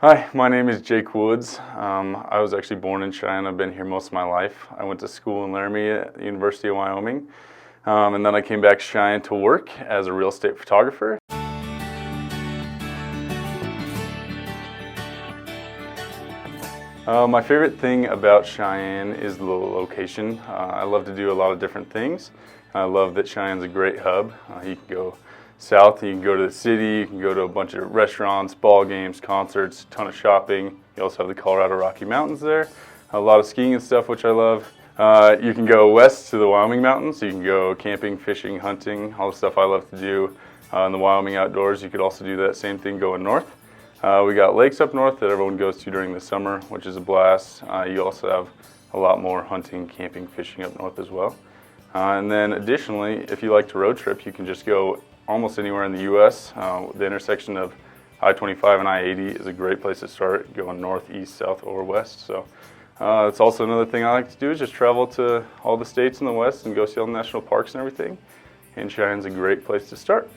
Hi, my name is Jake Woods. I was actually born in Cheyenne. I've been here most of my life. I went to school in Laramie at the University of Wyoming, and then I came back to Cheyenne to work as a real estate photographer. My favorite thing about Cheyenne is the location. I love to do a lot of different things. I love that Cheyenne's a great hub. You can go south, you can go to the city, you can go to a bunch of restaurants, ball games, concerts, a ton of shopping. You also have the Colorado Rocky Mountains there. A lot of skiing and stuff, which I love. You can go west to the Wyoming mountains. So you can go camping, fishing, hunting, all the stuff I love to do in the Wyoming outdoors. You could also do that same thing going north. We got lakes up north that everyone goes to during the summer, which is a blast. You also have a lot more hunting, camping, fishing up north as well. And then additionally, if you like to road trip, you can just go almost anywhere in the U.S. The intersection of I-25 and I-80 is a great place to start, going north, east, south, or west. So that's also another thing I like to do, is just travel to all the states in the west and go see all the national parks and everything. And Cheyenne's a great place to start.